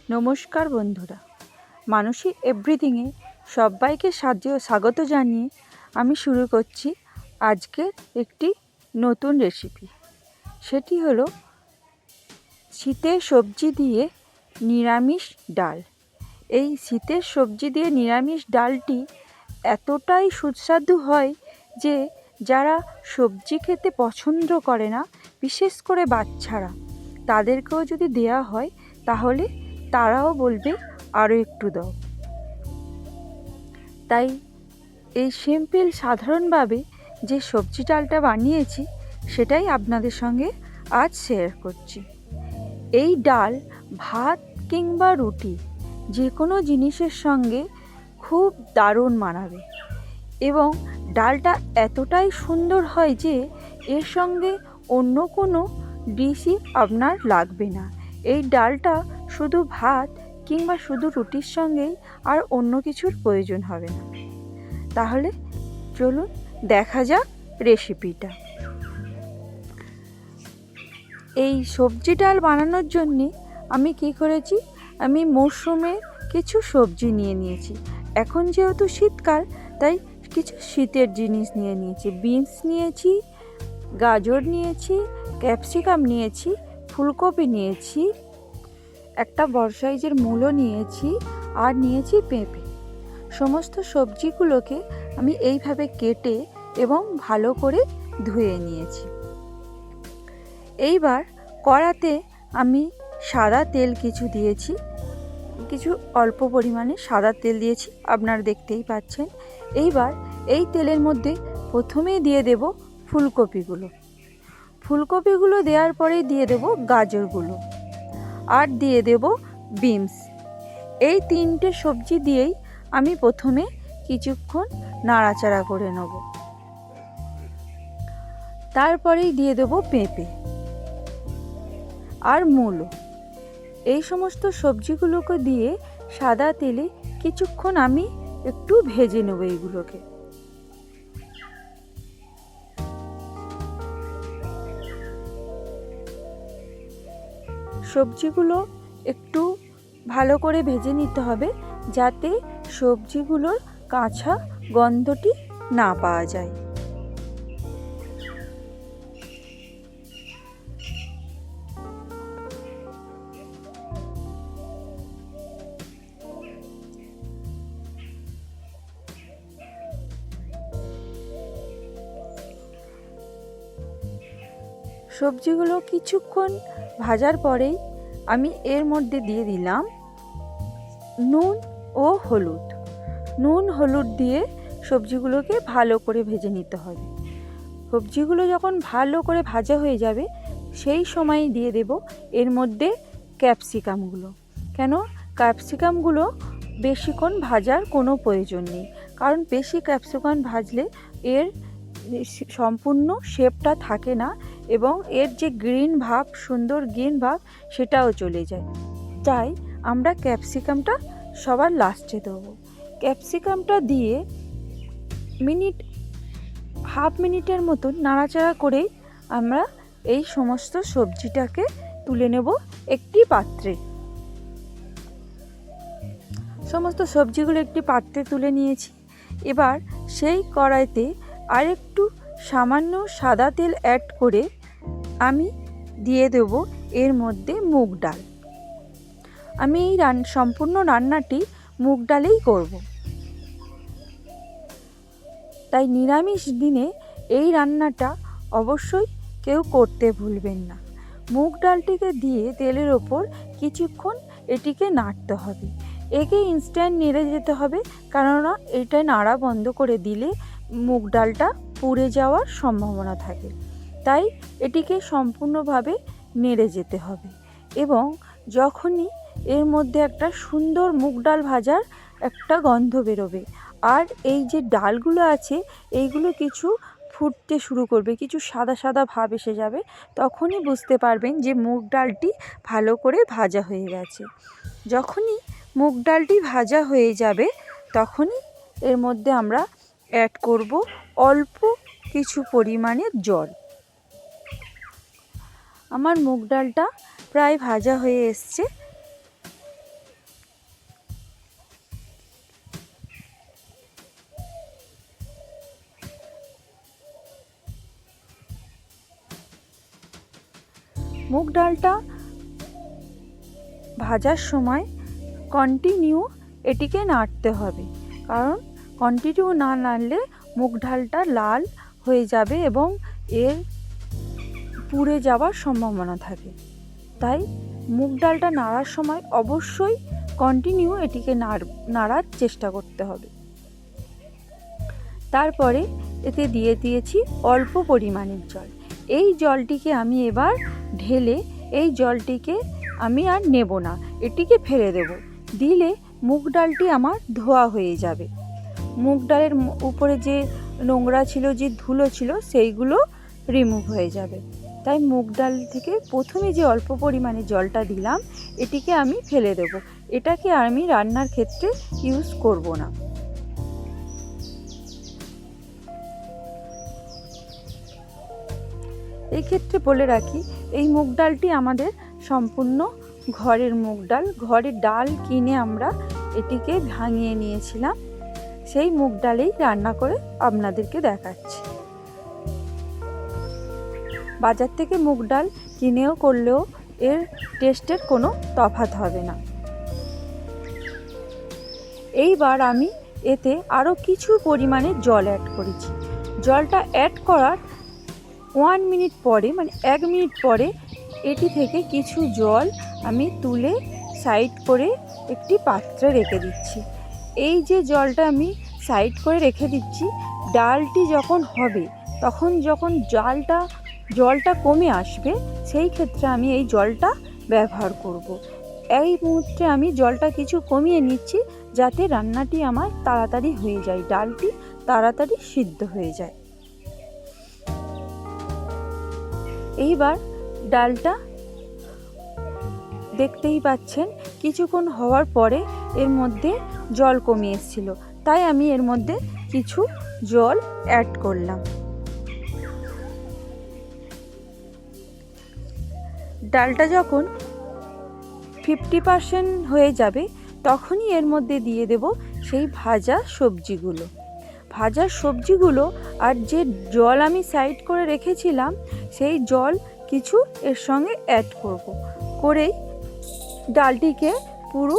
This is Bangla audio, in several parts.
নমস্কার বন্ধুরা, মানসী এভরিথিংয়ে সবাইকে স্বাগত জানিয়ে আমি শুরু করছি আজকের একটি নতুন রেসিপি। সেটি হলো শীতের সবজি দিয়ে নিরামিষ ডাল। এই শীতের সবজি দিয়ে নিরামিষ ডালটি এতটাই সুস্বাদু হয় যে যারা সবজি খেতে পছন্দ করে না, বিশেষ করে বাচ্চারা, তাদেরকেও যদি দেয়া হয় তাহলে তারাও বলবে আরও একটু দাও। তাই এই সিম্পল সাধারণভাবে যে সবজি ডালটা বানিয়েছি সেটাই আপনাদের সঙ্গে আজ শেয়ার করছি। এই ডাল ভাত কিংবা রুটি যে কোনো জিনিসের সঙ্গে খুব দারুণ মানাবে এবং ডালটা এতটাই সুন্দর হয় যে এর সঙ্গে অন্য কোনো ডিশই আপনার লাগবে না। এই ডালটা শুধু ভাত কিংবা শুধু রুটির সঙ্গেই, আর অন্য কিছুর প্রয়োজন হবে না। তাহলে চলুন দেখা যাক রেসিপিটা। এই সবজি ডাল বানানোর জন্যে আমি কি করেছি, আমি মরশুমে কিছু সবজি নিয়ে নিয়েছি। এখন যেহেতু শীতকাল, তাই কিছু শীতের জিনিস নিয়ে নিয়েছি। বিনস নিয়েছি, গাজর নিয়েছি, ক্যাপসিকাম নিয়েছি, ফুলকপি নিয়েছি, একটা বড় সাইজের মূলো নিয়েছি, আর নিয়েছি পেঁপে। সমস্ত সবজিগুলোকে আমি এইভাবে কেটে এবং ভালো করে ধুয়ে নিয়েছি। এইবার কড়াতে আমি সাদা তেল কিছু দিয়েছি, কিছু অল্প পরিমাণে সাদা তেল দিয়েছি, আপনারা দেখতেই পাচ্ছেন। এইবার এই তেলের মধ্যে প্রথমেই দিয়ে দেব ফুলকপিগুলো। ফুলকপিগুলো দেওয়ার পরে দিয়ে দেব গাজরগুলো, আর দিয়ে দেব বিনস। এই তিনটে সবজি দিয়েই আমি প্রথমে কিছুক্ষণ নাড়াচাড়া করে নেব। তারপরেই দিয়ে দেব পেঁপে আর মূলো। এই সমস্ত সবজিগুলোকে দিয়ে সাদা তেলে কিছুক্ষণ আমি একটু ভেজে নেব এইগুলোকে। সবজিগুলো একটু ভালো করে ভেজে নিতে হবে, যাতে সবজিগুলোর কাঁচা গন্ধটি না পাওয়া যায়। সবজিগুলো কিছুক্ষণ ভাজার পরেই আমি এর মধ্যে দিয়ে দিলাম নুন ও হলুদ। নুন হলুদ দিয়ে সবজিগুলোকে ভালো করে ভেজে নিতে হবে। সবজিগুলো যখন ভালো করে ভাজা হয়ে যাবে, সেই সময় দিয়ে দেব এর মধ্যে ক্যাপসিকামগুলো। কেন ক্যাপসিকামগুলো বেশিক্ষণ ভাজার কোনো প্রয়োজন নেই, কারণ বেশি ক্যাপসিকাম ভাজলে এর সম্পূর্ণ শেপটা থাকে না এবং এর যে গ্রিন ভাব, সুন্দর গ্রিন ভাব, সেটাও চলে যায়। তাই আমরা ক্যাপসিকামটা সবার লাস্টে দেবো। ক্যাপসিকামটা দিয়ে হাফ মিনিটের মতন নাড়াচাড়া করেই আমরা এই সমস্ত সবজিটাকে তুলে নেব একটি পাত্রে। সমস্ত সবজিগুলো একটি পাত্রে তুলে নিয়েছি। এবার সেই কড়াইতে আরেকটু সামান্য সাদা তেল অ্যাড করে আমি দিয়ে দেব এর মধ্যে মুগ ডাল। আমি এই সম্পূর্ণ রান্নাটি মুগ ডালেই করব। তাই নিরামিষ দিনে এই রান্নাটা অবশ্যই কেউ করতে ভুলবেন না। মুগ ডালটিকে দিয়ে তেলের ওপর কিছুক্ষণ এটিকে নাড়তে হবে। একে ইনস্ট্যান্ট নেড়ে যেতে হবে, কেননা এটা নাড়া বন্ধ করে দিলে মুগ ডালটা পুড়ে যাওয়ার সম্ভাবনা থাকে। তাই এটিকে সম্পূর্ণভাবে নেড়ে যেতে হবে এবং যখনই এর মধ্যে একটা সুন্দর মুগ ডাল ভাজার একটা গন্ধ বেরোবে, আর এই যে ডালগুলো আছে এইগুলো কিছু ফুটতে শুরু করবে, কিছু সাদা সাদা ভাব এসে যাবে, তখনই বুঝতে পারবেন যে মুগ ডালটি ভালো করে ভাজা হয়ে গেছে। যখনই মুগ ডালটি ভাজা হয়ে যাবে, তখনই এর মধ্যে আমরা অ্যাড করব অল্প কিছু পরিমাণে জল। আমার মুগ ডালটা প্রায় ভাজা হয়ে এসছে। মুগ ডালটা ভাজার সময় কন্টিনিউ এটিকে নাড়তে হবে, কারণ কন্টিনিউ না নাড়লে মুগ ডালটা লাল হয়ে যাবে এবং এর পুড়ে যাওয়ার সম্ভাবনা থাকে। তাই মুগ ডালটা নাড়ার সময় অবশ্যই কন্টিনিউ এটিকে নাড়ার চেষ্টা করতে হবে। তারপরে এতে দিয়ে দিয়েছি অল্প পরিমাণের জল। এই জলটিকে আমি এবার ঢেলে এই জলটিকে আমি আর নেব না, এটিকে ফেলে দেব। দিলে মুগ ডালটি আমার ধোয়া হয়ে যাবে। মুগ ডালের উপরে যে নোংরা ছিল, যে ধুলো ছিল, সেইগুলো রিমুভ হয়ে যাবে। তাই মুগ ডাল থেকে প্রথমে যে অল্প পরিমাণে জলটা দিলাম এটিকে আমি ফেলে দেব। এটাকে আমি রান্নার ক্ষেত্রে ইউজ করব না। এই ক্ষেত্রে বলে রাখি, এই মুগ ডালটি আমাদের সম্পূর্ণ ঘরের মুগ ডাল। ঘরের ডাল কিনে আমরা এটিকে ভাঙিয়ে নিয়েছিলাম, সেই মুগ ডালেই রান্না করে আপনাদেরকে দেখাচ্ছি। বাজার থেকে মুগ ডাল কিনেও করলেও এর টেস্টের কোনো তফাৎ হবে না। এইবার আমি এতে আরও কিছু পরিমাণে জল অ্যাড করেছি। জলটা অ্যাড করার 1 মিনিট পরে, মানে 1 মিনিট পরে এটি থেকে কিছু জল আমি তুলে সাইড করে একটি পাত্রে রেখে দিচ্ছি। এই যে জলটা আমি সাইড করে রেখে দিচ্ছি, ডালটি যখন হবে, তখন যখন জলটা কমে আসবে, সেই ক্ষেত্রে আমি এই জলটা ব্যবহার করব। এই মুহূর্তে আমি জলটা কিছু কমিয়ে নিচ্ছি, যাতে রান্নাটি আমার তাড়াতাড়ি হয়ে যায়, ডালটি তাড়াতাড়ি সিদ্ধ হয়ে যায়। এইবার ডালটা দেখতেই পাচ্ছেন কিছুক্ষণ হওয়ার পরে এর মধ্যে জল কমে এসেছিল, তাই আমি এর মধ্যে কিছু জল অ্যাড করলাম। ডালটা যখন 50% হয়ে যাবে তখনই এর মধ্যে দিয়ে দেব সেই ভাজা সবজিগুলো। ভাজা সবজিগুলো আর যে জল আমি সাইড করে রেখেছিলাম সেই জল কিছু এর সঙ্গে অ্যাড করেই ডালটিকে পুরো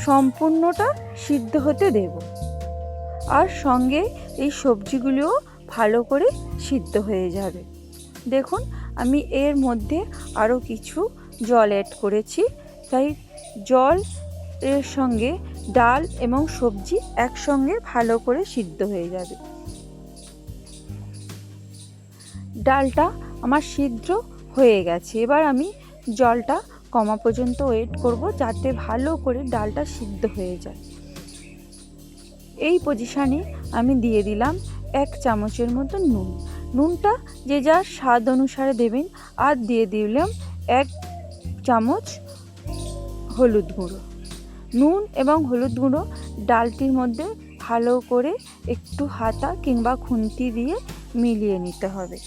সম্পূর্ণটা সিদ্ধ হতে দেব। আর সঙ্গে এই সবজিগুলোও ভালো করে সিদ্ধ হয়ে যাবে। দেখুন আমি এর মধ্যে আরও কিছু জল অ্যাড করেছি, তাই জল এর সঙ্গে ডাল এবং সবজি একসঙ্গে ভালো করে সিদ্ধ হয়ে যাবে। ডালটা আমার সিদ্ধ হয়ে গেছে। এবার আমি জলটা কমা পর্যন্ত ওয়েট করব, যাতে ভালো করে ডালটা সিদ্ধ হয়ে যায়। এই পজিশানে আমি দিয়ে দিলাম 1 চামচের মতো নুন। নুনটা যে যার স্বাদ অনুসারে দেবেন। আর দিয়ে দিলাম 1 চামচ হলুদ গুঁড়ো। নুন এবং হলুদ গুঁড়ো ডালটির মধ্যে ভালো করে একটু হাতা কিংবা খুন্তি দিয়ে মিলিয়ে নিতে হবে।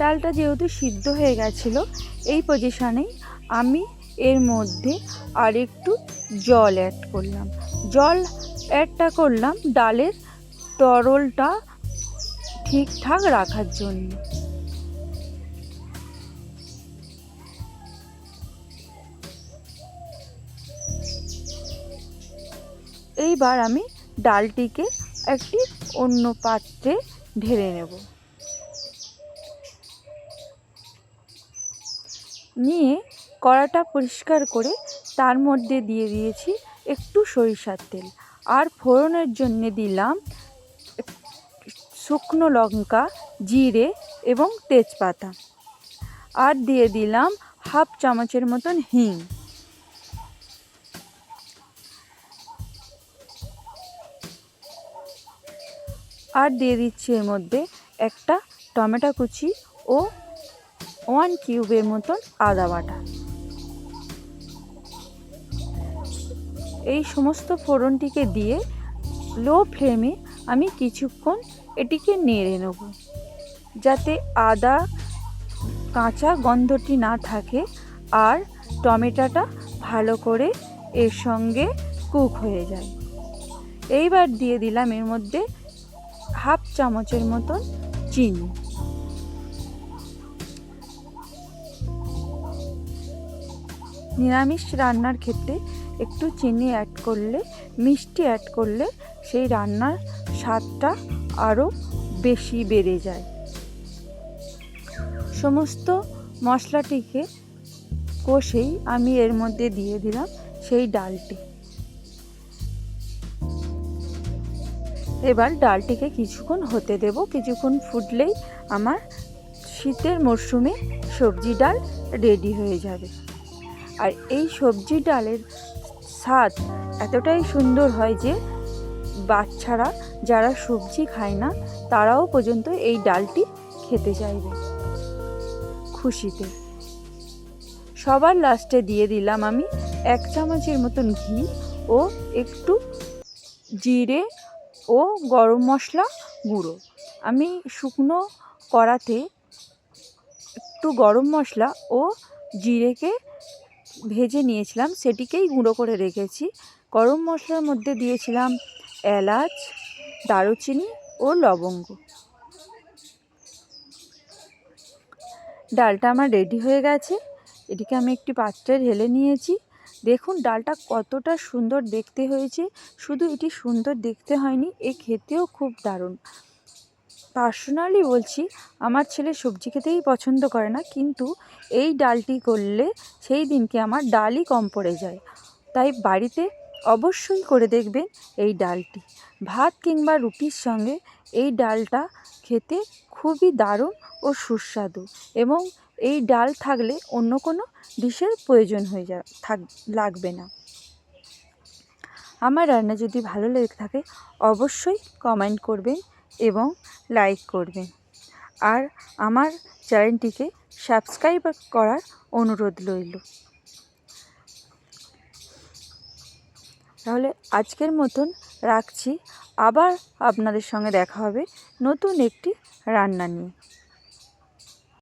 ডালটা যেহেতু সিদ্ধ হয়ে গেছিলো, এই পজিশানেই আমি এর মধ্যে আর একটু জল অ্যাড করলাম। জল অ্যাডটা করলাম ডালের তরলটা ঠিকঠাক রাখার জন্য। এইবার আমি ডালটিকে একটি অন্য পাত্রে ঢেলে নেব। নিয়ে কড়াটা পরিষ্কার করে তার মধ্যে দিয়ে দিয়েছি একটু সরিষার তেল। আর ফোড়নের জন্য দিলাম শুকনো লঙ্কা, জিরে এবং তেজপাতা। আর দিয়ে দিলাম 1/2 চামচের মতন হিং। আর দিয়ে দিচ্ছি এর মধ্যে একটা টমেটো কুচি ও 1 কিউবের মতন আদা বাটা। এই সমস্ত ফোড়নটিকে দিয়ে লো ফ্লেমে আমি কিছুক্ষণ এটিকে নেড়ে নেব, যাতে আদা কাঁচা গন্ধটি না থাকে আর টমেটোটা ভালো করে এর সঙ্গে কুক হয়ে যায়। এইবার দিয়ে দিলাম এর মধ্যে হাফ চামচের মতন চিনি। নিরামিষ রান্নার ক্ষেত্রে একটু চিনি অ্যাড করলে, মিষ্টি অ্যাড করলে সেই রান্নার স্বাদটা আরও বেশি বেড়ে যায়। সমস্ত মশলাটিকে কষেই আমি এর মধ্যে দিয়ে দিলাম সেই ডালটি। এবার ডালটিকে কিছুক্ষণ হতে দেব। কিছুক্ষণ ফুটলেই আমার শীতের মরশুমে সবজি ডাল রেডি হয়ে যাবে। আর এই সবজি ডালের স্বাদ এতটাই সুন্দর হয় যে বাচ্চারা যারা সবজি খায় না তারাও পর্যন্ত এই ডালটি খেতে চাইবে খুশিতে। সবার লাস্টে দিয়ে দিলাম আমি 1 চামচের মতন ঘি ও একটু জিরে ও গরম মশলা গুঁড়ো। আমি শুকনো কড়াতে একটু গরম মশলা ও জিরেকে ভেজে নিয়েছিলাম, সেটিকেই গুঁড়ো করে রেখেছি। গরম মশলার মধ্যে দিয়েছিলাম এলাচ, দারুচিনি ও লবঙ্গ। ডালটা আমার রেডি হয়ে গেছে। এটিকে আমি একটি পাত্রে ঢেলে নিয়েছি। দেখুন ডালটা কতটা সুন্দর দেখতে হয়েছে। শুধু এটি সুন্দর দেখতে হয়নি, এ খেতেও খুব দারুণ। পার্সোনালি বলছি, আমার ছেলে সবজি খেতেই পছন্দ করে না, কিন্তু এই ডালটি করলে সেই দিনকে আমার ডালই কম পড়ে যায়। তাই বাড়িতে অবশ্যই করে দেখবেন এই ডালটি। ভাত কিংবা রুটির সঙ্গে এই ডালটা খেতে খুবই দারুণ ও সুস্বাদু, এবং এই ডাল থাকলে অন্য কোনো ডিশের প্রয়োজন হয়ে লাগবে না। আমার রান্না যদি ভালো লেগে থাকে অবশ্যই কমেন্ট করবেন এবং লাইক করবেন, আর আমার চ্যানেলটিকে সাবস্ক্রাইব করার অনুরোধ রইল। তাহলে আজকের মতন রাখছি। আবার আপনাদের সঙ্গে দেখা হবে নতুন একটি রান্না নিয়ে।